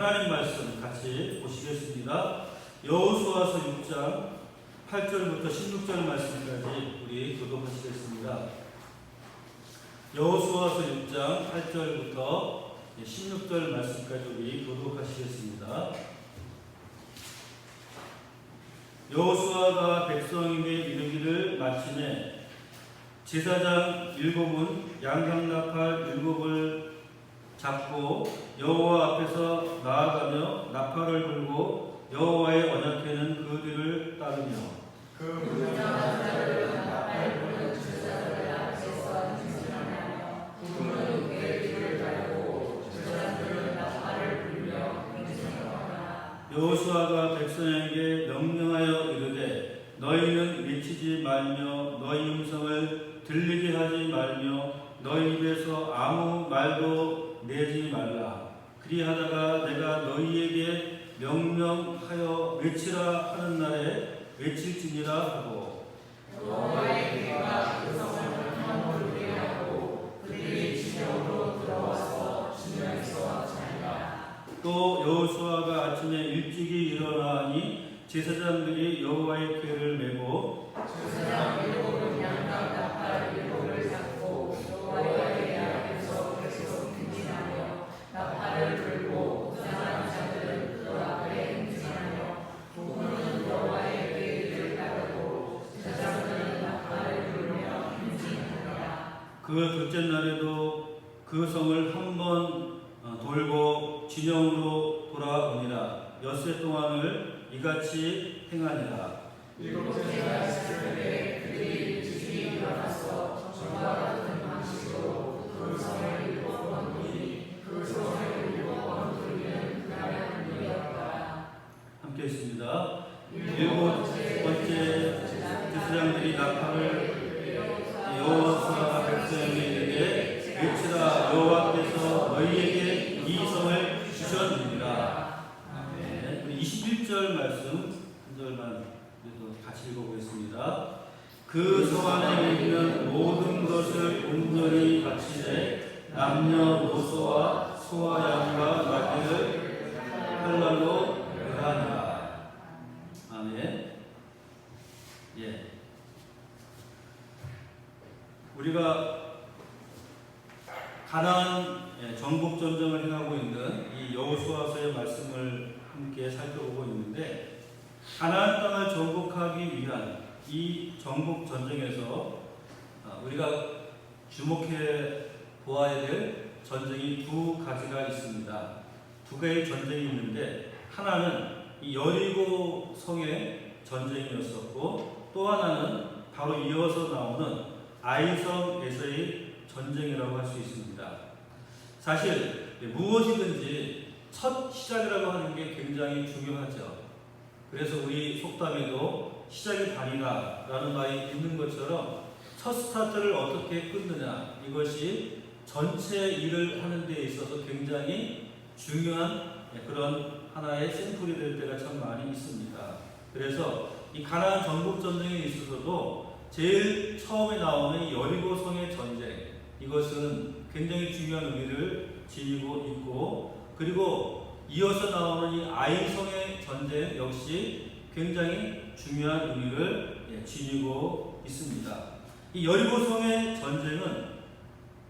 하나님 말씀 같이 보시겠습니다. 여호수아서 6장 8절부터 16절 말씀까지 우리 교독하시겠습니다. 여호수아서 6장 8절부터 16절 말씀까지 우리 교독하시겠습니다. 여호수아가 백성에게 이르기를 마치매 제사장 7은 양강나팔 7을 잡고 여호와 앞에서 나아가며 나팔을 불고 여호와의 언약궤는 그 뒤를 따르며 그 무장한 자를 나팔 부는 제사장의 앞에서 행진하며 그는 궤 뒤를 따르고 제사장들은 나팔을 불며 행진하더라. 여호수아가 백성에게 명령하여 이르되 너희는 외치지 말며 너희 음성을 들리게 하지 말며 너희 입에서 아무 말도 내지 말라. 그리하다가 내가 너희에게 명령하여 외치라 하는 날에 외칠지니라 하고 여호와의 궤가 그 성을 향하게 하고 그들이 지명으로 들어와서 지명에서 자니라. 또 여호수아가 아침에 일찍이 일어나니 제사장들이 여호와의 궤를 메고 제사장 7은 양강 나팔 7을 잡고 여호와의 궤 앞에서 계속 행진하며 나팔을 불고 무장한 자들은 그 앞에 행진하며 그는 여호와의 궤 뒤를 따르고 제사장들은 나팔을 불며 행진하니라. 그 둘째 날에도 그 성을 한 번 돌고 진영으로 돌아오니라. 엿새 동안을 이같이 행하니라. 일곱째 날 새벽에 그들이 일찍이 일어나서 전과 같은 방식으로 그 성을 7번 돌리니 그 성을 7번 돌리는 그날의 일이었더라. 함께 했습니다. 7번째 제사장들이 나팔을 여호수아 백성에게 외치라. 여호와께서 너희에게 이 성을 주셨느니라. 우리 21절 말씀 한 절만 같이 읽어보겠습니다. 그 성 안에 계시는 모든 것을 온전히 바치되 남녀노소와 소와 양과 나귀를 칼날로 멸하니라. 아멘. 예. 우리가 가나안 정복 전쟁을 행하고 있는 이 여호수아서의 말씀을 함께 살펴보고 있는데, 가나안 땅을 정복하기 위한 이 정복 전쟁에서 우리가 주목해 보아야 될 전쟁이 두 가지가 있습니다. 두 개의 전쟁이 있는데, 하나는 이 여리고 성의 전쟁이었었고, 또 하나는 바로 이어서 나오는 아이성에서의 전쟁이라고 할 수 있습니다. 사실 무엇이든지 첫 시작이라고 하는 게 굉장히 중요하죠. 그래서 우리 속담에도 시작이 반이다 라는 말이 있는 것처럼 첫 스타트를 어떻게 끊느냐, 이것이 전체 일을 하는 데 있어서 굉장히 중요한 그런 하나의 샘플이 될 때가 참 많이 있습니다. 그래서 이 가나안 정복 전쟁에 있어서도 제일 처음에 나오는 이 여리고성의 전쟁, 이것은 굉장히 중요한 의미를 지니고 있고, 그리고 이어서 나오는 이 아이성의 전쟁 역시 굉장히 중요한 의미를 지니고 있습니다. 이 여리고성의 전쟁은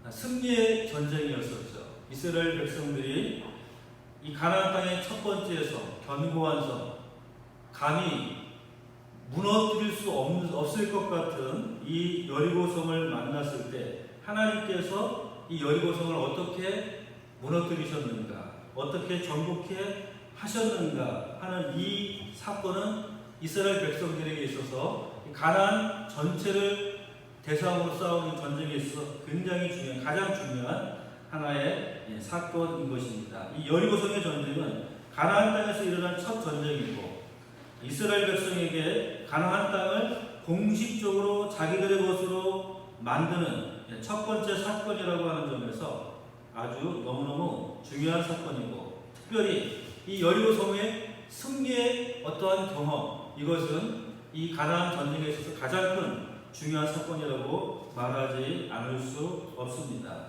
승리의 전쟁이었었죠. 이스라엘 백성들이 이 가나안 땅의 첫 번째에서 견고한 성, 감히 무너뜨릴 수 없을 것 같은 이 여리고성을 만났을 때 하나님께서 이 여리고성을 어떻게 무너뜨리셨는가, 어떻게 정복해 하셨는가 하는 이 사건은 이스라엘 백성들에게 있어서 가나안 전체를 대상으로 싸우는 전쟁에 있어서 굉장히 중요한, 가장 중요한 하나의 사건인 것입니다. 이 여리고성의 전쟁은 가나안 땅에서 일어난 첫 전쟁이고, 이스라엘 백성에게 가나안 땅을 공식적으로 자기들의 것으로 만드는 첫 번째 사건이라고 하는 점에서 아주 너무너무 중요한 사건이고, 특별히 이 여리고성의 승리의 어떠한 경험, 이것은 이 가나안 전쟁에 있어서 가장 큰 중요한 사건이라고 말하지 않을 수 없습니다.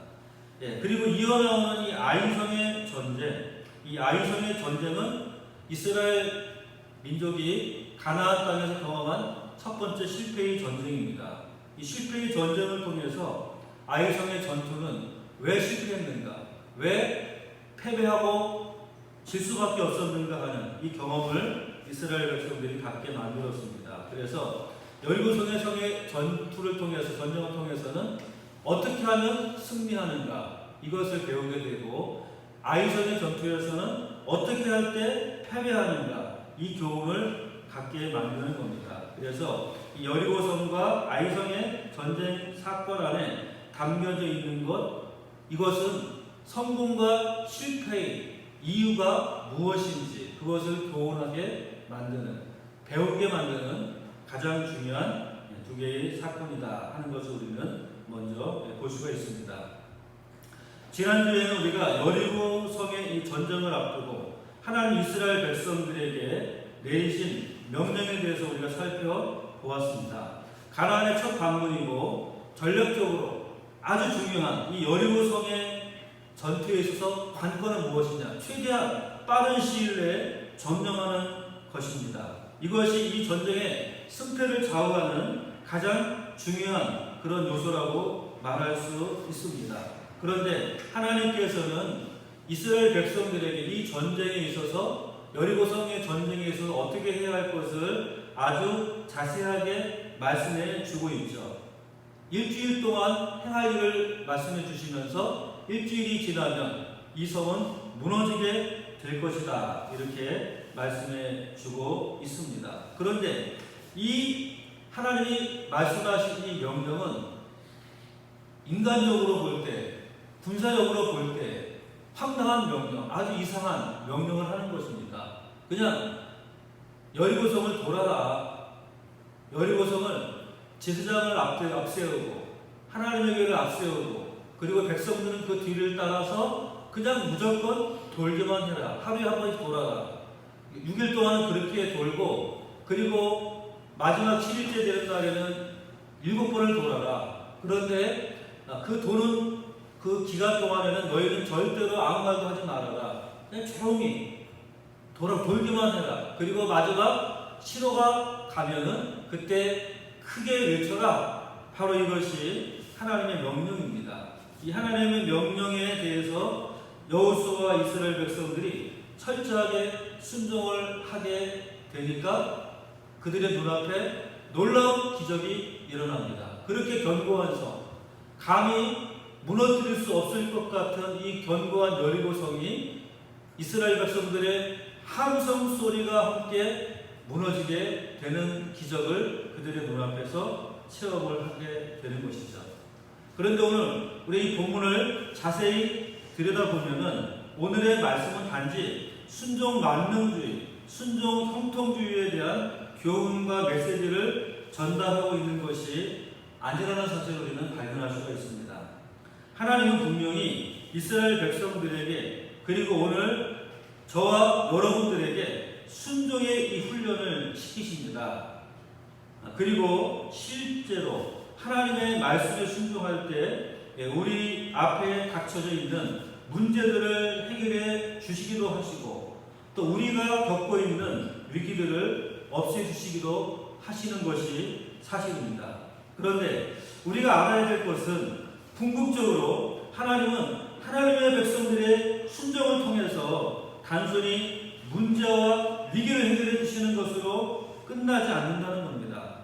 그리고 이어나오는 이 아이성의 전쟁, 이 아이성의 전쟁은 이스라엘 민족이 가나안 땅에서 경험한 첫 번째 실패의 전쟁입니다. 이 실패의 전쟁을 통해서 아이성의 전투는 왜 실패했는가, 왜 패배하고 질 수밖에 없었는가 하는 이 경험을 이스라엘 백성들이 갖게 만들었습니다. 그래서 여리고성의 성의 전투를 통해서, 전쟁을 통해서는 어떻게 하면 승리하는가 이것을 배우게 되고, 아이성의 전투에서는 어떻게 할 때 패배하는가 이 교훈을 갖게 만드는 겁니다. 그래서 이 여리고성과 아이성의 전쟁 사건 안에 담겨져 있는 것, 이것은 성공과 실패의 이유가 무엇인지 그것을 교훈하게 만드는, 배우게 만드는 가장 중요한 두 개의 사건이다 하는 것을 우리는 먼저 볼 수가 있습니다. 지난주에는 우리가 여리고성의 이 전쟁을 앞두고 하나님 이스라엘 백성들에게 내리신 명령에 대해서 우리가 살펴보았습니다. 가나안의 첫 방문이고 전략적으로 아주 중요한 이 여리고성의 전투에 있어서 관건은 무엇이냐, 최대한 빠른 시일 내에 점령하는 것입니다. 이것이 이 전쟁의 승패를 좌우하는 가장 중요한 그런 요소라고 말할 수 있습니다. 그런데 하나님께서는 이스라엘 백성들에게 이 전쟁에 있어서, 여리고성의 전쟁에 있어서 어떻게 해야 할 것을 아주 자세하게 말씀해 주고 있죠. 일주일 동안 행할 일을 말씀해 주시면서 일주일이 지나면 이 성은 무너지게 될 것이다 이렇게 말씀해 주고 있습니다. 그런데 이 하나님이 말씀하신 이 명령은 인간적으로 볼 때, 군사적으로 볼 때 황당한 명령, 아주 이상한 명령을 하는 것입니다. 그냥 여리고성을 돌아라, 여리고성을 제사장을 앞세우고 하나님의 교회를 앞세우고, 그리고 백성들은 그 뒤를 따라서 그냥 무조건 돌기만 해라, 하루에 한 번씩 돌아라, 6일 동안은 그렇게 돌고, 그리고 마지막 7일째 되는 날에는 7번을 돌아라. 그런데 그 도는 그 기간 동안에는 너희는 절대로 아무 말도 하지 말아라. 그냥 조용히 돌기만 해라. 그리고 마지막 신호가 가면은 그때 크게 외쳐라. 바로 이것이 하나님의 명령입니다. 이 하나님의 명령에 대해서 여호수아와 이스라엘 백성들이 철저하게 순종을 하게 되니까 그들의 눈앞에 놀라운 기적이 일어납니다. 그렇게 견고한 성, 감히 무너뜨릴 수 없을 것 같은 이 견고한 여리고성이 이스라엘 백성들의 함성 소리가 함께 무너지게 되는 기적을 그들의 눈앞에서 체험을 하게 되는 것이죠. 그런데 오늘 우리 이 본문을 자세히 들여다보면은 오늘의 말씀은 단지 순종 만능주의, 순종 형통주의에 대한 교훈과 메시지를 전달하고 있는 것이 아니라는 사실을 우리는 발견할 수가 있습니다. 하나님은 분명히 이스라엘 백성들에게, 그리고 오늘 저와 여러분들에게 순종의 이 훈련을 시키십니다. 그리고 실제로 하나님의 말씀에 순종할 때 우리 앞에 닥쳐져 있는 문제들을 해결해 주시기도 하시고, 또 우리가 겪고 있는 위기들을 없애주시기도 하시는 것이 사실입니다. 그런데 우리가 알아야 될 것은, 궁극적으로 하나님은 하나님의 백성들의 순종을 통해서 단순히 문제와 위기를 해결해 주시는 것으로 끝나지 않는다는 겁니다.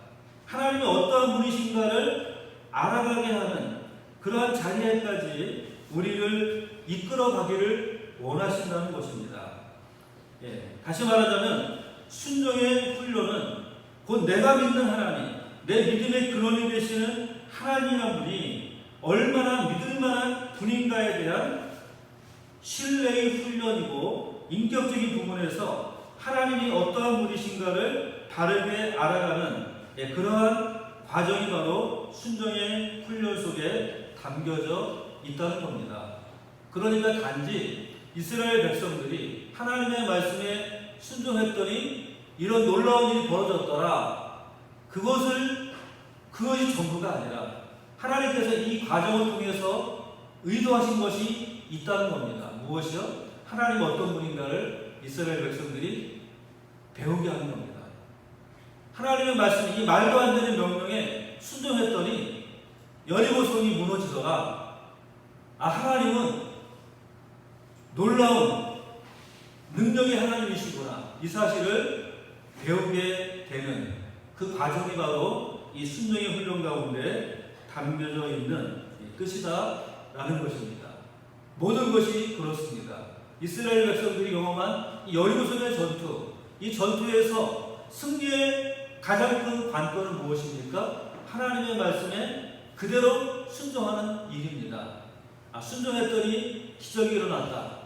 하나님이 어떠한 분이신가를 알아가게 하는 그러한 자리에까지 우리를 이끌어가기를 원하신다는 것입니다. 다시 말하자면 순종의 훈련은 곧 내가 믿는 하나님, 내 믿음의 근원이 되시는 하나님이란 분이 얼마나 믿을만한 분인가에 대한 신뢰의 훈련이고, 인격적인 부분에서 하나님이 어떠한 분이신가를 바르게 알아가는 그러한 과정이 바로 순종의 훈련 속에 담겨져 있다는 겁니다. 그러니까 단지 이스라엘 백성들이 하나님의 말씀에 순종했더니 이런 놀라운 일이 벌어졌더라, 그것이 전부가 아니라 하나님께서 이 과정을 통해서 의도하신 것이 있다는 겁니다. 무엇이요? 하나님 어떤 분인가를 이스라엘 백성들이 배우게 하는 겁니다. 하나님의 말씀, 이 말도 안 되는 명령에 순종했더니 여리고성이 무너지더라. 하나님은 놀라운 능력의 하나님이시구나. 이 사실을 배우게 되는 그 과정이 바로 이 순종의 훈련 가운데 담겨져 있는 뜻이다라는 것입니다. 모든 것이 그렇습니다. 이스라엘 백성들이 경험한 이 여리고성의 전투, 이 전투에서 승리의 가장 큰 관건은 무엇입니까? 하나님의 말씀에 그대로 순종하는 일입니다. 순종했더니 기적이 일어났다.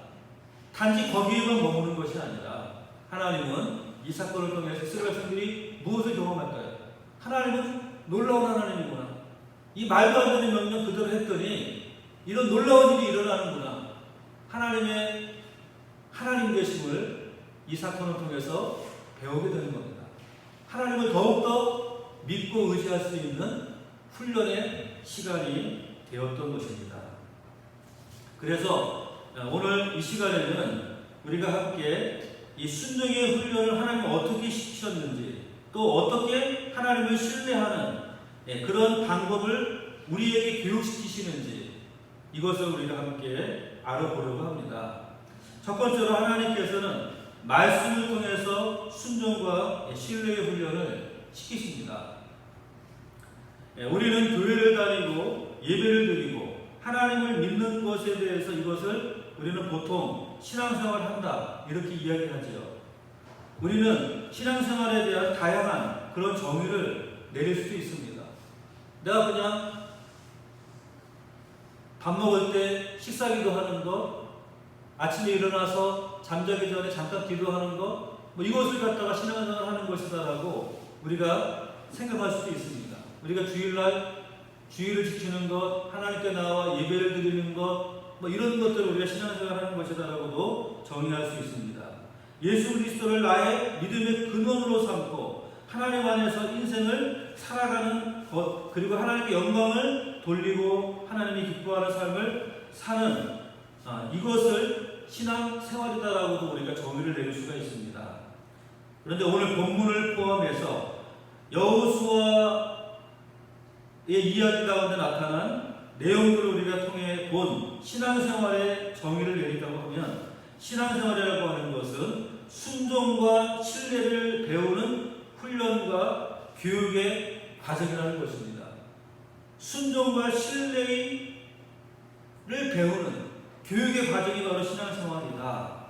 단지 거기에만 머무는 것이 아니라 하나님은 이 사건을 통해서 이스라엘 백성들이 무엇을 경험할까요? 하나님은 놀라운 하나님이구나. 이 말도 안 되는 명령 그대로 했더니 이런 놀라운 일이 일어나는구나. 하나님 계심을 이 사건을 통해서 배우게 되는 겁니다. 하나님을 더욱더 믿고 의지할 수 있는 훈련의 시간이 되었던 것입니다. 그래서 오늘 이 시간에는 우리가 함께 이 순종의 훈련을 하나님은 어떻게 시키셨는지, 또 어떻게 하나님을 신뢰하는 그런 방법을 우리에게 교육시키시는지, 이것을 우리가 함께 알아보려고 합니다. 첫 번째로 하나님께서는 말씀을 통해서 순종과 신뢰의 훈련을 시키십니다. 우리는 교회를 다니고 예배를 드리고 하나님을 믿는 것에 대해서 이것을 우리는 보통 신앙생활을 한다 이렇게 이야기하지요. 우리는 신앙생활에 대한 다양한 그런 정의를 내릴 수도 있습니다. 내가 그냥 밥 먹을 때 식사기도 하는 것, 아침에 일어나서 잠자기 전에 잠깐 기도하는 것, 이것을 갖다가 신앙생활을 하는 것이다라고 우리가 생각할 수도 있습니다. 우리가 주일날 주일을 지키는 것, 하나님께 나와 예배를 드리는 것, 이런 것들을 우리가 신앙생활을 하는 것이다라고도 정의할 수 있습니다. 예수 그리스도를 나의 믿음의 근원으로 삼고 하나님 안에서 인생을 살아가는 것, 그리고 하나님께 영광을 돌리고 하나님이 기뻐하는 삶을 사는 이것을 신앙생활이다라고도 우리가 정의를 내릴 수가 있습니다. 그런데 오늘 본문을 포함해서 여호수아의 이야기 가운데 나타난 내용들을 우리가 통해 본 신앙생활의 정의를 내린다고 하면, 신앙생활이라고 하는 것은 순종과 신뢰를 배우는 훈련과 교육의 과정이라는 것입니다. 순종과 신뢰를 배우는 교육의 과정이 바로 신앙생활이다.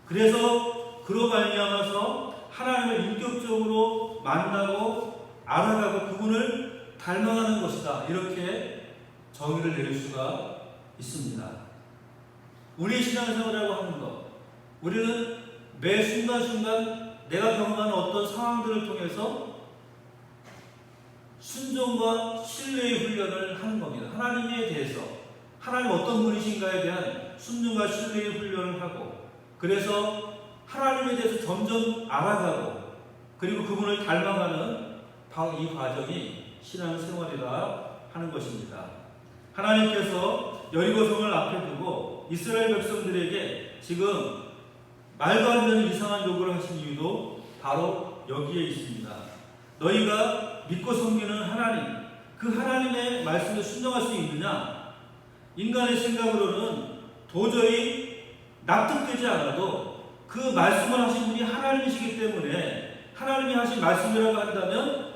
그래서 그로 말미암아서 하나님을 인격적으로 만나고 알아가고 그분을 닮아가는 것이다. 이렇게 정의를 내릴 수가 있습니다. 우리의 신앙생활이라고 하는 것, 우리는 매 순간순간 내가 경험하는 어떤 상황들을 통해서 순종과 신뢰의 훈련을 하는 겁니다. 하나님에 대해서, 하나님 어떤 분이신가에 대한 순종과 신뢰의 훈련을 하고, 그래서 하나님에 대해서 점점 알아가고, 그리고 그분을 닮아가는 이 과정이 신앙생활이라 하는 것입니다. 하나님께서 여리고성을 앞에 두고 이스라엘 백성들에게 지금 말도 안 되는 이상한 요구를 하신 이유도 바로 여기에 있습니다. 너희가 믿고 섬기는 하나님, 그 하나님의 말씀에 순종할 수 있느냐? 인간의 생각으로는 도저히 납득되지 않아도 그 말씀을 하신 분이 하나님이시기 때문에 하나님이 하신 말씀이라고 한다면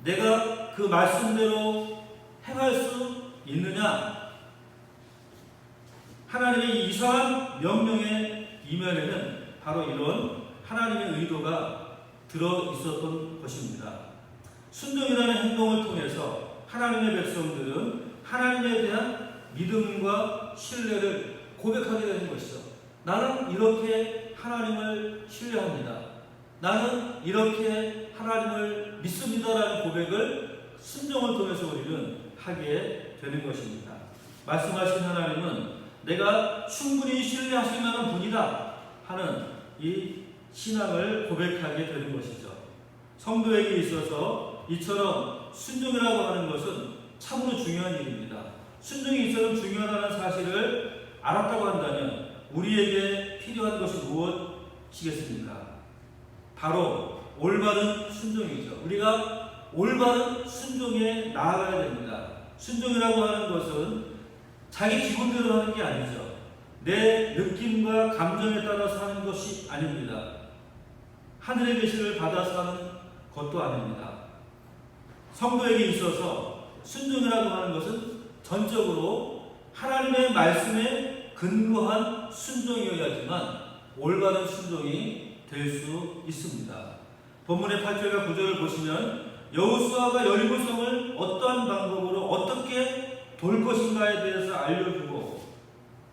내가 그 말씀대로 행할 수 있느냐? 하나님의 이 이상한 명령의 이면에는 바로 이런 하나님의 의도가 들어 있었던 것입니다. 순종이라는 행동을 통해서 하나님의 백성들은 하나님에 대한 믿음과 신뢰를 고백하게 되는 것이죠. 나는 이렇게 하나님을 신뢰합니다. 나는 이렇게 하나님을 믿습니다라는 고백을 순종을 통해서 우리는 하게 되는 것입니다. 말씀하신 하나님은 내가 충분히 신뢰하실 만한 분이다 하는 이 신앙을 고백하게 되는 것이죠. 성도에게 있어서 이처럼 순종이라고 하는 것은 참으로 중요한 일입니다. 순종이 이처럼 중요하다는 사실을 알았다고 한다면 우리에게 필요한 것이 무엇이겠습니까? 바로 올바른 순종이죠. 우리가 올바른 순종에 나아가야 됩니다. 순종이라고 하는 것은 자기 기분대로 하는 게 아니죠. 내 느낌과 감정에 따라서 하는 것이 아닙니다. 하늘의 계시를 받아서 하는 것도 아닙니다. 성도에게 있어서 순종이라고 하는 것은 전적으로 하나님의 말씀에 근거한 순종이어야지만 올바른 순종이 될 수 있습니다. 본문의 8절과 9절을 보시면 여호수아가 여리고성을 어떠한 방법으로 어떻게 돌 것인가에 대해서 알려주고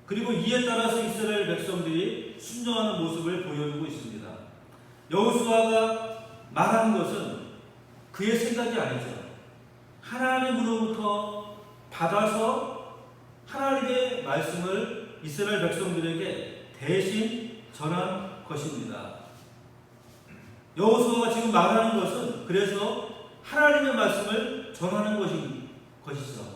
그리고 이에 따라서 이스라엘 백성들이 순종하는 모습을 보여주고 있습니다. 여호수아가 말한 것은 그의 생각이 아니죠. 하나님으로부터 받아서 하나님의 말씀을 이스라엘 백성들에게 대신 전한 것입니다. 여호수아가 지금 말하는 것은 그래서 하나님의 말씀을 전하는 것이죠.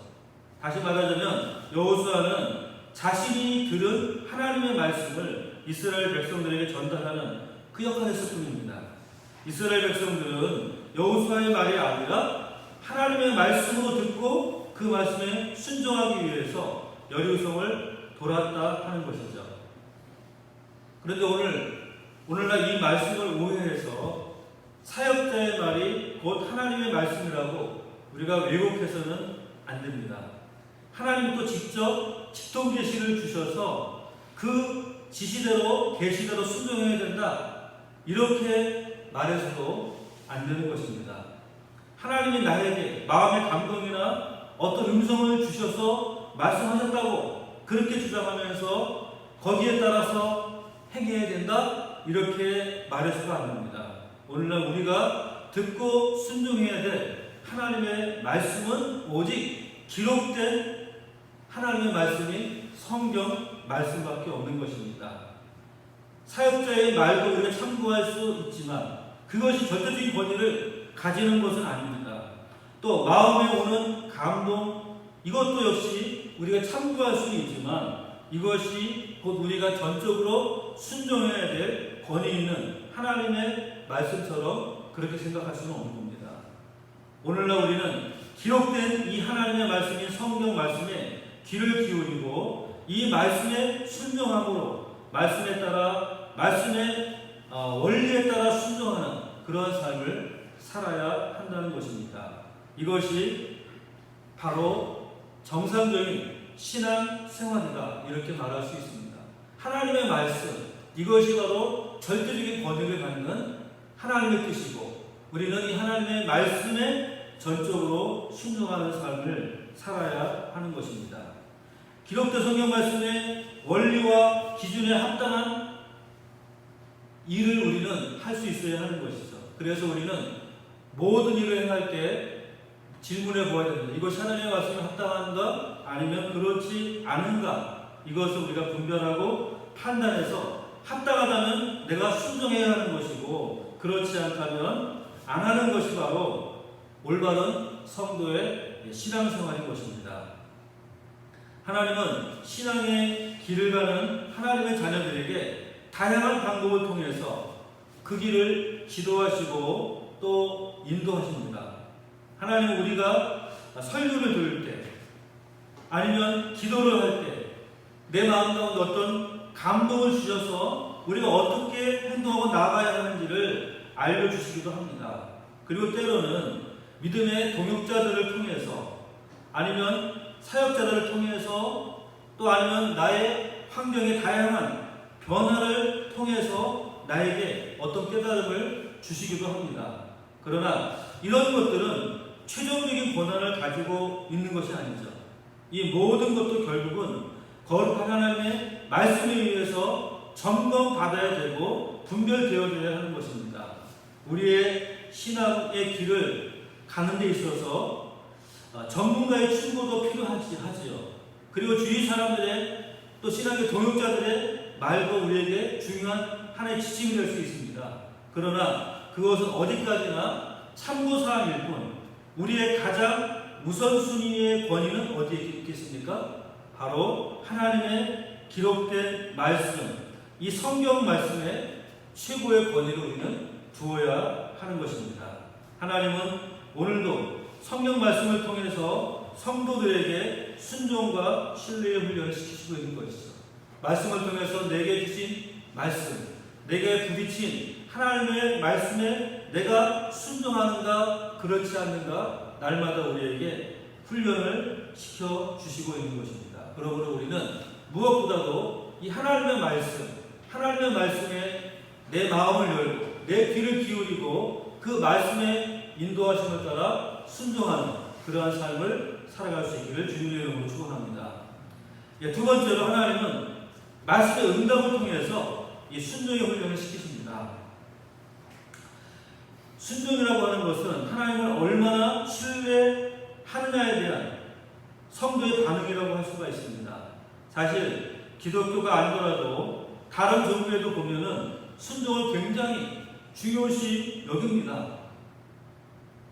다시 말하자면 여호수아는 자신이 들은 하나님의 말씀을 이스라엘 백성들에게 전달하는 그 역할을 했을 뿐입니다. 이스라엘 백성들은 여호수아의 말이 아니라 하나님의 말씀으로 듣고 그 말씀에 순종하기 위해서 여리고성을 돌았다 하는 것이죠. 그런데 오늘날 이 말씀을 오해해서 사역자의 말이 곧 하나님의 말씀이라고 우리가 왜곡해서는 안 됩니다. 하나님이 또 직접 직통 계시를 주셔서 그 지시대로 계시대로 순종해야 된다 이렇게 말해서도 안 되는 것입니다. 하나님이 나에게 마음의 감동이나 어떤 음성을 주셔서 말씀하셨다고 그렇게 주장하면서 거기에 따라서 행해야 된다 이렇게 말해서도 안 됩니다. 오늘날 우리가 듣고 순종해야 될 하나님의 말씀은 오직 기록된 하나님의 말씀이 성경 말씀밖에 없는 것입니다. 사역자의 말도 우리가 참고할 수 있지만 그것이 절대적인 권위를 가지는 것은 아닙니다. 또 마음에 오는 감동 이것도 역시 우리가 참고할 수는 있지만 이것이 곧 우리가 전적으로 순종해야 될 권위 있는 하나님의 말씀처럼 그렇게 생각할 수는 없는 겁니다. 오늘날 우리는 기록된 이 하나님의 말씀인 성경 말씀에 귀를 기울이고 이 말씀에 순종함으로 말씀에 따라 말씀의 원리에 따라 순종하는 그런 삶을 살아야 한다는 것입니다. 이것이 바로 정상적인 신앙 생활이다 이렇게 말할 수 있습니다. 하나님의 말씀 이것이 바로 절대적인 권위를 갖는 하나님의 뜻이고 우리는 이 하나님의 말씀에 전적으로 순종하는 삶을 살아야 하는 것입니다. 기록된 성경 말씀의 원리와 기준에 합당한 일을 우리는 할 수 있어야 하는 것이죠. 그래서 우리는 모든 일을 행할 때 질문해 보아야 됩니다. 이것이 하나님의 말씀에 합당한가 아니면 그렇지 않은가 이것을 우리가 분별하고 판단해서 합당하다면 내가 순종해야 하는 것이고 그렇지 않다면 안 하는 것이 바로 올바른 성도의 신앙생활인 것입니다. 하나님은 신앙의 길을 가는 하나님의 자녀들에게 다양한 방법을 통해서 그 길을 지도하시고 또 인도하십니다. 하나님은 우리가 설교를 들을 때 아니면 기도를 할 때 내 마음 가운데 어떤 감동을 주셔서 우리가 어떻게 행동하고 나아가야 하는지를 알려주시기도 합니다. 그리고 때로는 믿음의 동역자들을 통해서 아니면 사역자들을 통해서 또 아니면 나의 환경의 다양한 변화를 통해서 나에게 어떤 깨달음을 주시기도 합니다. 그러나 이런 것들은 최종적인 권한을 가지고 있는 것이 아니죠. 이 모든 것도 결국은 거룩한 하나님의 말씀에 의해서 점검받아야 되고 분별되어져야 하는 것입니다. 우리의 신앙의 길을 가는 데 있어서 전문가의 충고도 필요하지요. 그리고 주위 사람들의 또 신앙의 동역자들의 말도 우리에게 중요한 하나의 지침이 될 수 있습니다. 그러나 그것은 어디까지나 참고사항일 뿐 우리의 가장 우선순위의 권위는 어디에 있겠습니까? 바로 하나님의 기록된 말씀, 이 성경 말씀에 최고의 권위를 우리는 두어야 하는 것입니다. 하나님은 오늘도 성경 말씀을 통해서 성도들에게 순종과 신뢰의 훈련을 시키시고 있는 것이죠. 말씀을 통해서 내게 주신 말씀, 내게 부딪힌 하나님의 말씀에 내가 순종하는가 그렇지 않는가 날마다 우리에게 훈련을 시켜주시고 있는 것입니다. 그러므로 우리는 무엇보다도 이 하나님의 말씀, 하나님의 말씀에 내 마음을 열고 내 귀를 기울이고 그 말씀의 인도하심을 따라 순종하는 그러한 삶을 살아갈 수 있기를 주님의 이름으로 축원합니다. 두 번째로 하나님은 말씀의 응답을 통해서 이 순종의 훈련을 시키십니다. 순종이라고 하는 것은 하나님을 얼마나 신뢰하느냐에 대한 성도의 반응이라고 할 수가 있습니다. 사실 기독교가 아니더라도 다른 종교에도 보면은 순종을 굉장히 중요시 여깁니다.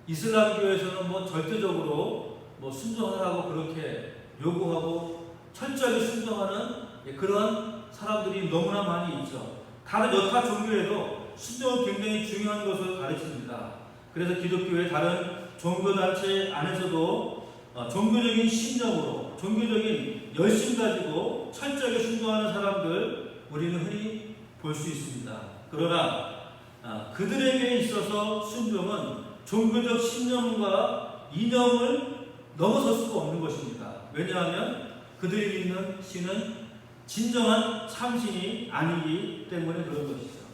이슬람교에서는 절대적으로 순종하라고 그렇게 요구하고 철저하게 순종하는 그러한 사람들이 너무나 많이 있죠. 다른 여타 종교에도 순종은 굉장히 중요한 것을 가르칩니다. 그래서 기독교의 다른 종교단체 안에서도 종교적인 신념으로 종교적인 열심 가지고 철저하게 순종하는 사람들 우리는 흔히 볼 수 있습니다. 그러나 그들에게 있어서 순종은 종교적 신념과 이념을 넘어설 수가 없는 것입니다. 왜냐하면 그들이 믿는 신은 진정한 참신이 아니기 때문에 그런 것이죠.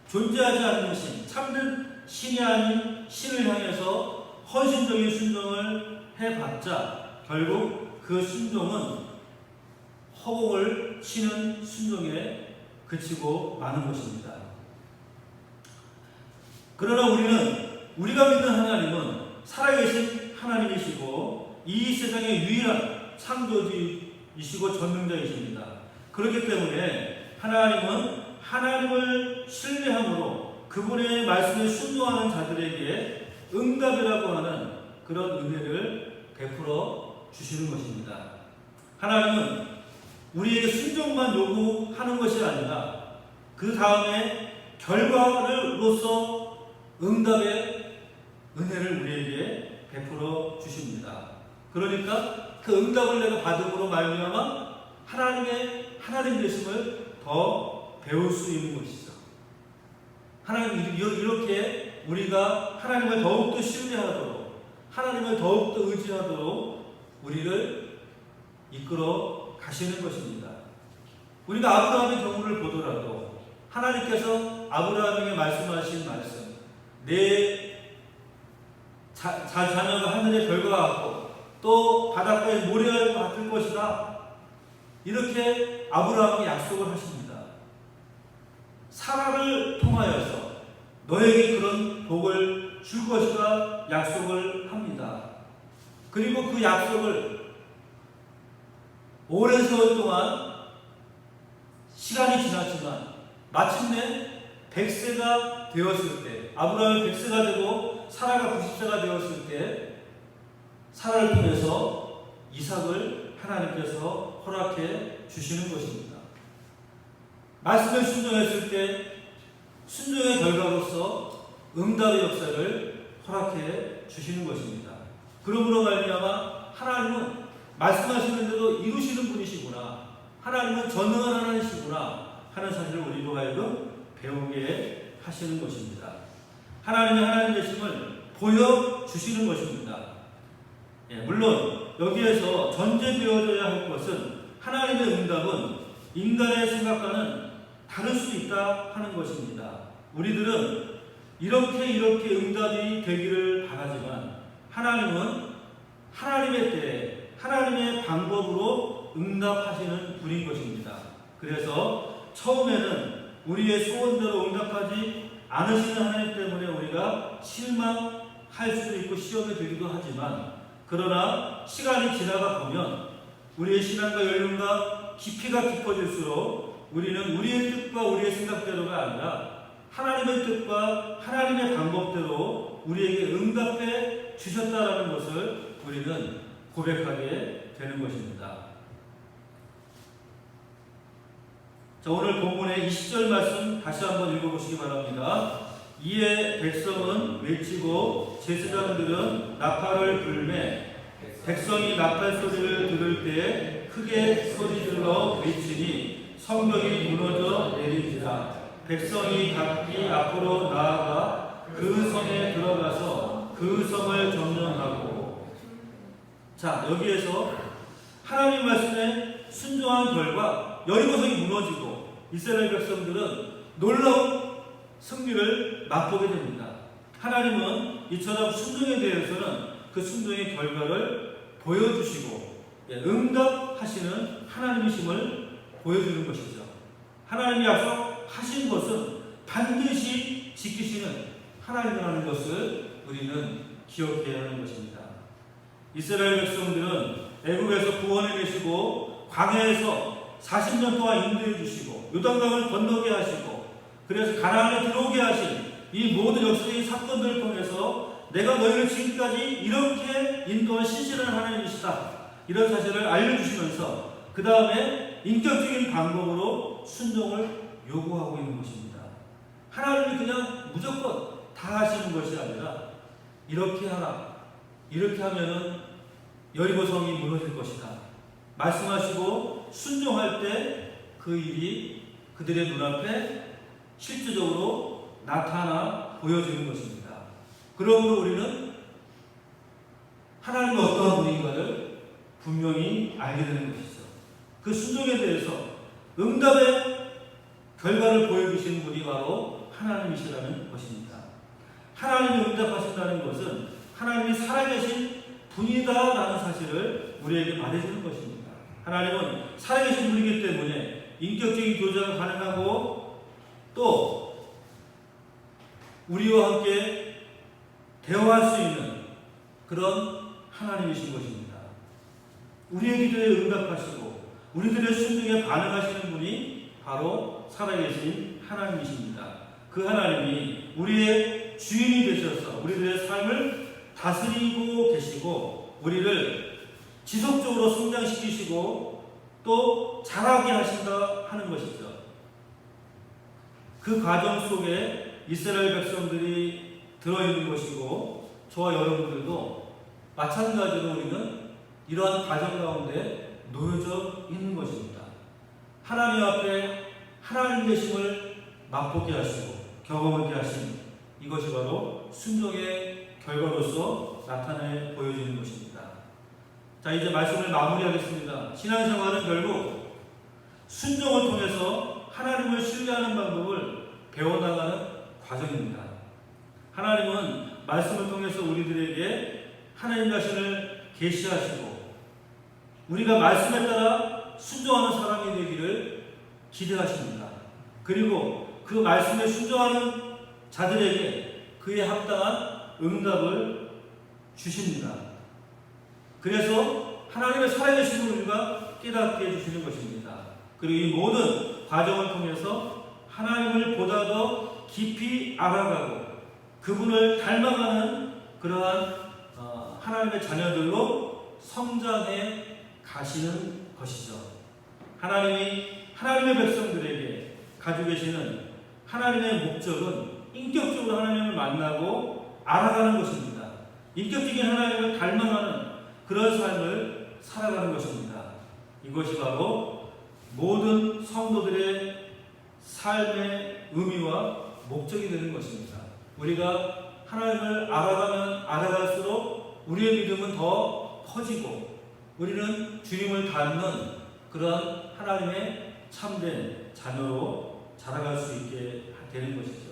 존재하지 않는 신, 참된 신이 아닌 신을 향해서 헌신적인 순종을 해봤자 결국 그 순종은 허공을 치는 순종에 그치고 마는 것입니다. 그러나 우리가 믿는 하나님은 살아계신 하나님이시고 이 세상의 유일한 창조주이시고 전능자이십니다. 그렇기 때문에 하나님은 하나님을 신뢰함으로 그분의 말씀에 순종하는 자들에게 응답이라고 하는 그런 은혜를 베풀어 주시는 것입니다. 하나님은 우리에게 순종만 요구하는 것이 아니라 그 다음에 결과로서 응답의 은혜를 우리에게 베풀어 주십니다. 그러니까 그 응답을 내가 받음으로 말미암아 하나님 되심을 더 배울 수 있는 것이죠. 하나님 이렇게 우리가 하나님을 더욱더 신뢰하도록 하나님을 더욱더 의지하도록 우리를 이끌어 가시는 것입니다. 우리가 아브라함의 경우를 보더라도 하나님께서 아브라함에게 말씀하신 말씀, 내 자녀가 하늘의 별과 같고 또 바닷가의 모래알 같을 것이다. 이렇게 아브라함에게 약속을 하십니다. 사라를 통하여서 너에게 그런 복을 줄 것이다 약속을 합니다. 그리고 그 약속을 오랜 세월 동안 시간이 지났지만 마침내 100세가 되었을 때 아브라함이 100세가 되고 사라가 90세가 되었을 때 사라를 통해서 이삭을 하나님께서 허락해 주시는 것입니다. 말씀을 순종했을 때 순종의 결과로서 응답의 역사를 허락해 주시는 것입니다. 그러므로 말미암아 하나님은 말씀하시는 대로 이루시는 분이시구나, 하나님은 전능한 하나님이시구나 하는 사실을 우리로 하여금 배우게 하시는 것입니다. 하나님의 하나님 되심을 보여주시는 것입니다. 물론 여기에서 전제되어져야 할 것은 하나님의 응답은 인간의 생각과는 다를 수 있다 하는 것입니다. 우리들은 이렇게 응답이 되기를 바라지만 하나님은 하나님의 때에 하나님의 방법으로 응답하시는 분인 것입니다. 그래서 처음에는 우리의 소원대로 응답하지 않으시는 하나님 때문에 우리가 실망할 수도 있고 시험에 들기도 하지만 그러나 시간이 지나가 보면 우리의 신앙과 연륜과 깊이가 깊어질수록 우리는 우리의 뜻과 우리의 생각대로가 아니라 하나님의 뜻과 하나님의 방법대로 우리에게 응답해 주셨다라는 것을 우리는 고백하게 되는 것입니다. 자, 오늘 본문의 20절 말씀 다시 한번 읽어보시기 바랍니다. 이에 백성은 외치고 제사장들은 나팔을 불매 백성이 나팔 소리를 들을 때 크게 소리질러 외치니 성벽이 무너져 내리니라. 백성이 각기 앞으로 나아가 그 성에 들어가서 그 성을 점령하고. 자, 여기에서 하나님 말씀에 순종한 결과 여리고성이 무너지고 이스라엘 백성들은 놀라운 승리를 맛보게 됩니다. 하나님은 이처럼 순종에 대해서는 그 순종의 결과를 보여주시고 응답하시는 하나님이심을 보여주는 것이죠. 하나님이 약속하신 것은 반드시 지키시는 하나님이라는 것을 우리는 기억해야 하는 것입니다. 이스라엘 백성들은 애국에서 구원해내시고 광야에서 40년 동안 인도해 주시고 요단강을 건너게 하시고 그래서 가나안에 들어오게 하신 이 모든 역사적인 사건들을 통해서 내가 너희를 지금까지 이렇게 인도한 신실한 하나님이시다, 이런 사실을 알려주시면서 그 다음에 인격적인 방법으로 순종을 요구하고 있는 것입니다. 하나님이 그냥 무조건 다 하시는 것이 아니라 이렇게 하라, 이렇게 하면은 여리고성이 무너질 것이다 말씀하시고 순종할 때 그 일이 그들의 눈앞에 실질적으로 나타나 보여지는 것입니다. 그러므로 우리는 하나님이 어떠한 분인가를 분명히 알게 되는 것이죠. 그 순종에 대해서 응답의 결과를 보여주시는 분이 바로 하나님이시라는 것입니다. 하나님이 응답하신다는 것은 하나님이 살아계신 분이다라는 사실을 우리에게 말해주는 것입니다. 하나님은 살아계신 분이기 때문에 인격적인 교제가 가능하고 또 우리와 함께 대화할 수 있는 그런 하나님이신 것입니다. 우리의 기도에 응답하시고 우리들의 순종에 반응하시는 분이 바로 살아계신 하나님이십니다. 그 하나님이 우리의 주인이 되셔서 우리들의 삶을 다스리고 계시고 우리를 지속적으로 성장시키시고 또 자라게 하신다 하는 것이죠. 그 과정 속에 이스라엘 백성들이 들어있는 것이고 저와 여러분들도 마찬가지로 우리는 이러한 과정 가운데 놓여져 있는 것입니다. 하나님 앞에 하나님 되심을 맛보게 하시고 경험하게 하신 이것이 바로 순종의 결과로서 나타내 보여지는 것입니다. 자, 이제 말씀을 마무리하겠습니다. 신앙생활은 결국 순종을 통해서 하나님을 신뢰하는 방법을 배워나가는 과정입니다. 하나님은 말씀을 통해서 우리들에게 하나님 자신을 계시하시고 우리가 말씀에 따라 순종하는 사람이 되기를 기대하십니다. 그리고 그 말씀에 순종하는 자들에게 그에 합당한 응답을 주십니다. 그래서 하나님의 살아계심을 우리가 깨닫게 해주시는 것입니다. 그리고 이 모든 과정을 통해서 하나님을 보다 더 깊이 알아가고 그분을 닮아가는 그러한 하나님의 자녀들로 성장해 가시는 것이죠. 하나님이 하나님의 백성들에게 가지고 계시는 하나님의 목적은 인격적으로 하나님을 만나고 알아가는 것입니다. 인격적인 하나님을 닮아가는 그런 삶을 살아가는 것입니다. 이것이 바로 모든 성도들의 삶의 의미와 목적이 되는 것입니다. 우리가 하나님을 알아가면 알아갈수록 우리의 믿음은 더 커지고 우리는 주님을 닮는 그런 하나님의 참된 자녀로 자라갈 수 있게 되는 것이죠.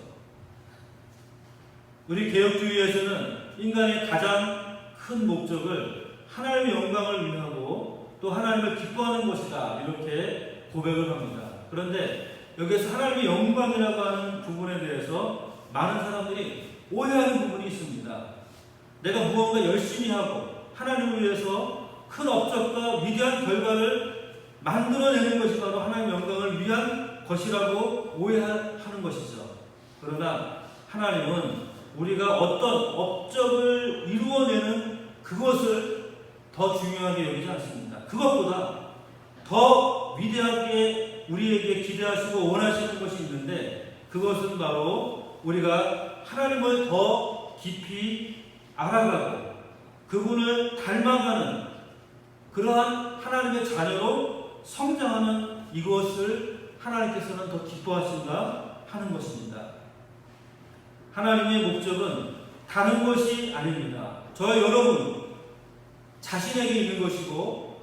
우리 개혁주의에서는 인간의 가장 큰 목적을 하나님의 영광을 위하고 또 하나님을 기뻐하는 것이다 이렇게 고백을 합니다. 그런데 여기서 하나님의 영광이라고 하는 부분에 대해서 많은 사람들이 오해하는 부분이 있습니다. 내가 무언가 열심히 하고 하나님을 위해서 큰 업적과 위대한 결과를 만들어내는 것이 바로 하나님의 영광을 위한 것이라고 오해하는 것이죠. 그러나 하나님은 우리가 어떤 업적을 이루어내는 그것을 더 중요하게 여기지 않습니다. 그것보다 더 위대하게 우리에게 기대하시고 원하시는 것이 있는데, 그것은 바로 우리가 하나님을 더 깊이 알아가고 그분을 닮아가는 그러한 하나님의 자녀로 성장하는 이것을 하나님께서는 더 기뻐하신다 하는 것입니다. 하나님의 목적은 다른 것이 아닙니다. 저와 여러분 자신에게 있는 것이고,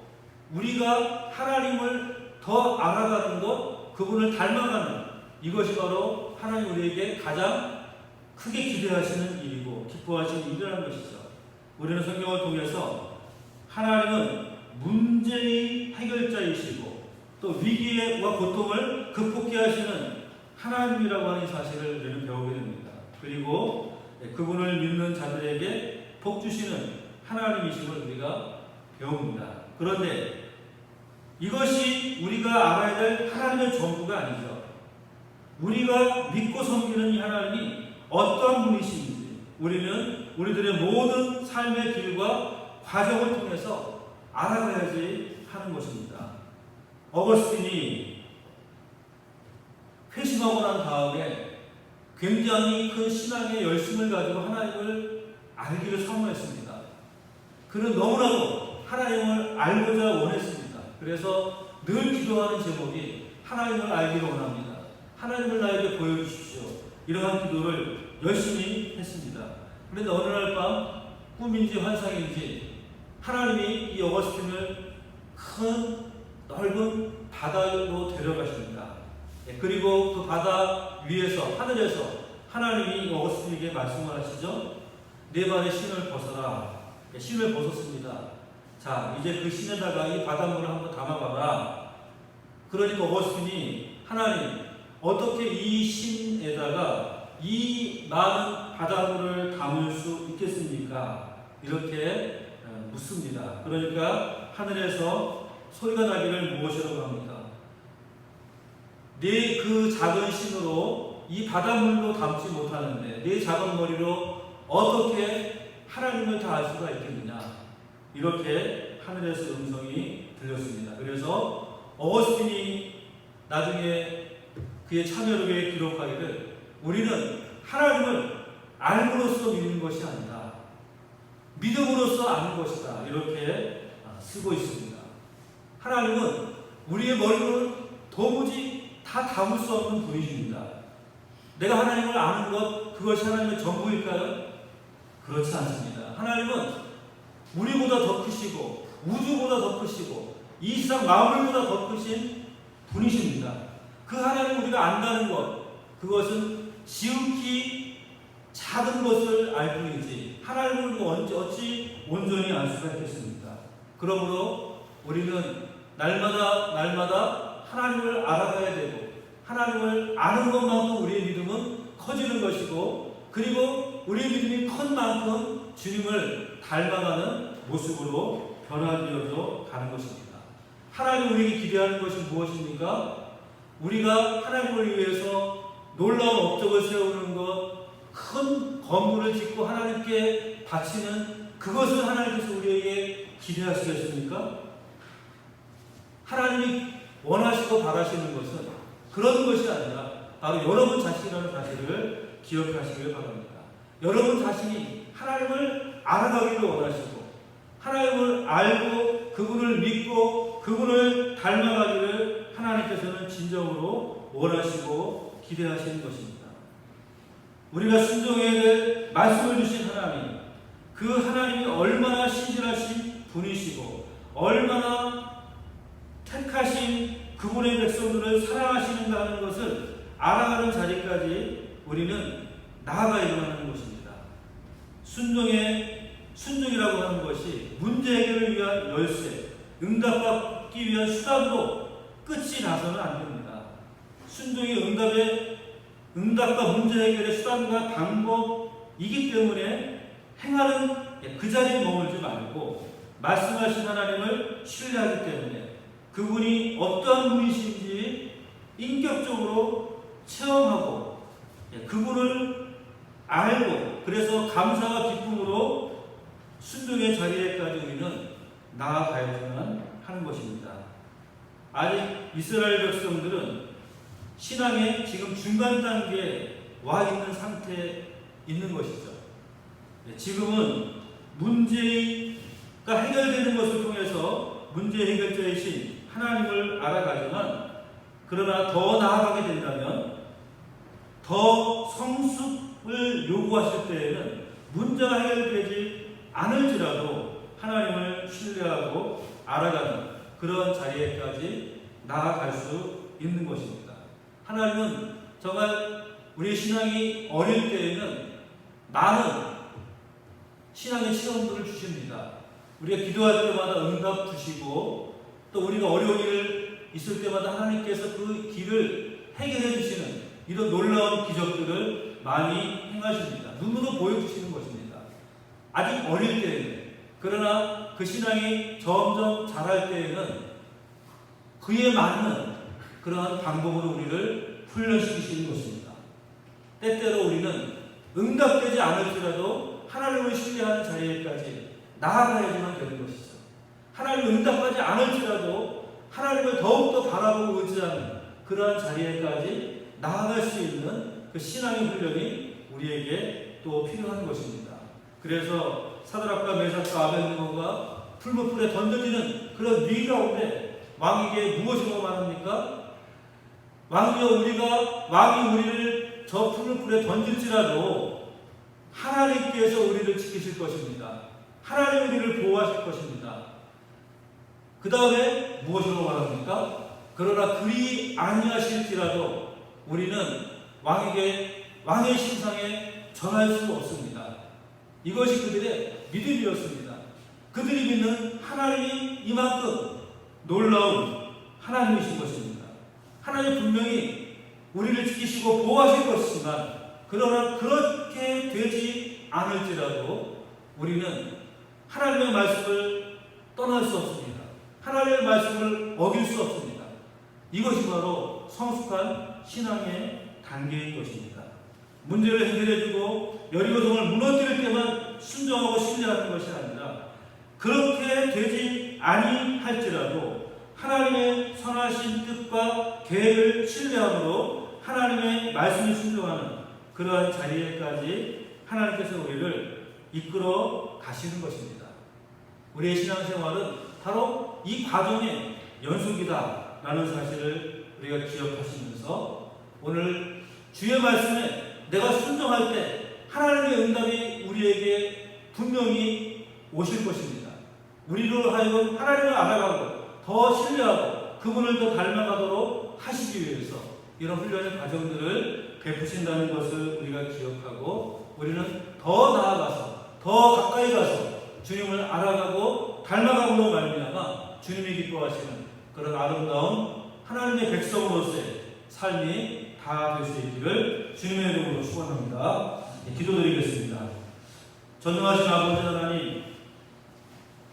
우리가 하나님을 더 알아가는 것, 그분을 닮아가는 이것이 바로 하나님 우리에게 가장 크게 기대하시는 일이고 기뻐하시는 일이라는 것이죠. 우리는 성경을 통해서 하나님은 문제의 해결자이시고 또 위기와 고통을 극복해 하시는 하나님이라고 하는 사실을 우리는 배우게 됩니다. 그리고 그분을 믿는 자들에게 복 주시는 하나님이심을 우리가 배웁니다. 그런데 이것이 우리가 알아야 될 하나님의 전부가 아니죠. 우리가 믿고 섬기는 이 하나님이 어떠한 분이신지 우리는 우리들의 모든 삶의 길과 과정을 통해서 알아가야지 하는 것입니다. 어거스틴이 회심하고 난 다음에 굉장히 큰 신앙의 열심을 가지고 하나님을 알기를 사모했습니다. 그는 너무나도 하나님을 알고자 원했습니다. 그래서 늘 기도하는 제목이 하나님을 알기를 원합니다. 하나님을 나에게 보여주십시오. 이러한 기도를 열심히 했습니다. 그런데 어느 날 밤 꿈인지 환상인지 하나님이 이 어거스틴을 큰 넓은 바다로 데려가십니다. 그리고 그 바다 위에서 하늘에서 하나님이 어거스틴에게 말씀을 하시죠. 네 발의 신을 벗어라. 신을 벗었습니다. 자, 이제 그 신에다가 이 바닷물을 한번 담아봐라. 그러니까 어거스틴이 하나님, 어떻게 이 신에다가 이 많은 바닷물을 담을 수 있겠습니까? 이렇게 묻습니다. 그러니까 하늘에서 소리가 나기를 무엇이라고 합니까? 네 그 작은 신으로 이 바닷물로 담지 못하는데 네 작은 머리로 어떻게 하나님을 다 알 수가 있겠느냐? 이렇게 하늘에서 음성이 들렸습니다. 그래서 어거스틴이 나중에 그의 참여록에 기록하기를 우리는 하나님을 알므로써 믿는 것이 아니다. 믿음으로써 아는 것이다. 이렇게 쓰고 있습니다. 하나님은 우리의 머리로는 도무지 다 담을 수 없는 분이십니다. 내가 하나님을 아는 것, 그것이 하나님의 전부일까요? 그렇지 않습니다. 하나님은 우리보다 더 크시고 우주보다 더 크시고 이 세상 만물보다 더 크신 분이십니다. 그 하나님을 우리가 안다는 것, 그것은 지극히 작은 것을 알 뿐이지 하나님을 어찌 온전히 알 수가 있겠습니까? 그러므로 우리는 날마다 하나님을 알아가야 되고 하나님을 아는 것만큼 우리의 믿음은 커지는 것이고, 그리고 우리의 믿음이 큰 만큼 주님을 닮아가는 모습으로 변화되어져 가는 것입니다. 하나님 우리에게 기대하는 것이 무엇입니까? 우리가 하나님을 위해서 놀라운 업적을 세우는 것, 큰 건물을 짓고 하나님께 바치는 그것을 하나님께서 우리에게 기대하시겠습니까? 하나님이 원하시고 바라시는 것은 그런 것이 아니라 바로 여러분 자신이라는 사실을 기억하시길 바랍니다. 여러분 자신이 하나님을 알아가기를 원하시고 하나님을 알고 그분을 믿고 그분을 닮아가기를 하나님께서는 진정으로 원하시고 기대하시는 것입니다. 우리가 순종해야 될 말씀을 주신 하나님, 그 하나님이 얼마나 신실하신 분이시고 얼마나 택하신 그분의 백성들을 사랑하시는가 하는 것을 알아가는 자리까지 우리는 나아가야 하는 것입니다. 순종이라고 하는 것이 문제 해결을 위한 열쇠, 응답받기 위한 수단으로 끝이 나서는 안 됩니다. 순종이 응답과 문제 해결의 수단과 방법이기 때문에 행하는 그 자리에 머물지 말고 말씀하신 하나님을 신뢰하기 때문에 그분이 어떠한 분이신지 인격적으로 체험하고 그분을 알고 그래서 감사와 기쁨으로 순종의 자리에까지 우리는 나아가야만 하는 것입니다. 아직 이스라엘 백성들은 신앙의 지금 중간 단계에 와 있는 상태에 있는 것이죠. 지금은 문제가 해결되는 것을 통해서 문제 해결자이신 하나님을 알아가지만, 그러나 더 나아가게 된다면 더 성숙을 요구하실 때에는 문제가 해결되지 않을지라도 하나님을 신뢰하고 알아가는 그런 자리에까지 나아갈 수 있는 것입니다. 하나님은 정말 우리 신앙이 어릴 때에는 많은 신앙의 시험들을 주십니다. 우리가 기도할 때마다 응답 주시고, 또 우리가 어려운 일 있을 때마다 하나님께서 그 길을 해결해 주시는 이런 놀라운 기적들을 많이 행하십니다. 눈으로 보여주시는 것입니다. 아직 어릴 때에는. 그러나 그 신앙이 점점 자랄 때에는 그에 맞는 그러한 방법으로 우리를 훈련시키시는 것입니다. 때때로 우리는 응답되지 않을지라도 하나님을 신뢰하는 자리에까지 나아가야지만 되는 것이죠. 하나님을 응답하지 않을지라도 하나님을 더욱더 바라보고 의지하는 그러한 자리에까지 나아갈 수 있는 그 신앙의 훈련이 우리에게 또 필요한 것입니다. 그래서 사드락과 메삭과 아벳느고가 풀무불에 던져지는 그런 위기 가운데 왕에게 무엇이라고 말합니까? 왕이 우리를 저 풀무불에 던질지라도 하나님께서 우리를 지키실 것입니다. 하나님이 우리를 보호하실 것입니다. 그 다음에 무엇이라고 말합니까? 그러나 그리 아니하실지라도 우리는 왕에게 왕의 신상에 전할 수 없습니다. 이것이 그들의 믿음이었습니다. 그들이 믿는 하나님이 이만큼 놀라운 하나님이신 것입니다. 하나님 분명히 우리를 지키시고 보호하실 것이지만, 그러나 그렇게 되지 않을지라도 우리는 하나님의 말씀을 떠날 수 없습니다. 하나님의 말씀을 어길 수 없습니다. 이것이 바로 성숙한 신앙의 단계인 것입니다. 문제를 해결해주고 여리고성을 무너뜨릴 때만 순종하고 신뢰하는 것이 아니라, 그렇게 되지 아니할지라도 하나님의 선하신 뜻과 계획을 신뢰함으로 하나님의 말씀을 순종하는 그러한 자리에까지 하나님께서 우리를 이끌어 가시는 것입니다. 우리의 신앙생활은 바로 이 과정의 연속이다라는 사실을 우리가 기억하시면서, 오늘 주의 말씀에 내가 순종할 때 하나님의 응답이 우리에게 분명히 오실 것입니다. 우리로 하여금 하나님을 알아가고 더 신뢰하고 그분을 더 닮아가도록 하시기 위해서 이런 훈련의 과정들을 베푸신다는 것을 우리가 기억하고, 우리는 더 나아가서 더 가까이 가서 주님을 알아가고 닮아감으로 말미암아 주님이 기뻐하시는 그런 아름다운 하나님의 백성으로서의 삶이 다 될 수 있기를 주님의 이름으로 축원합니다. 기도드리겠습니다. 전능하신 아버지 하나님,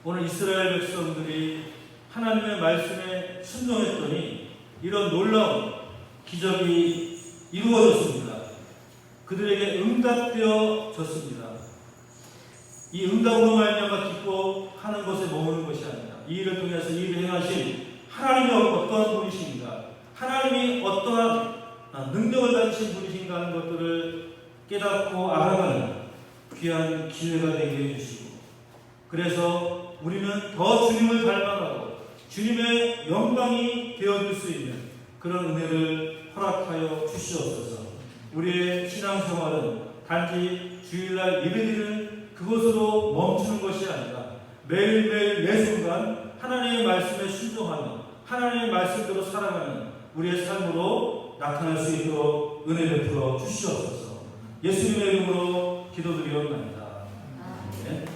오늘 이스라엘 백성들이 하나님의 말씀에 순종했더니 이런 놀라운 기적이 이루어졌습니다. 그들에게 응답되어졌습니다. 이 응답으로 말미암아 기뻐하는 것에 머무는 것이 아니라, 이 일을 통해서 이 일을 행하신 하나님이 어떠한 분이신가, 하나님이 어떠한 능력을 가지신 분이신가 하는 것들을 깨닫고 알아가는 귀한 기회가 되게 해주시고, 그래서 우리는 더 주님을 닮아가고 주님의 영광이 되어줄 수 있는 그런 은혜를 허락하여 주시옵소서. 우리의 신앙생활은 단지 주일날 예배드리는 그것으로 멈추는 것이 아니라 매일매일 매순간 하나님의 말씀에 순종하며 하나님의 말씀대로 살아가는 우리의 삶으로 나타날 수 있도록 은혜 베풀어 주시옵소서. 예수님의 이름으로 기도드리옵나이다. 아멘.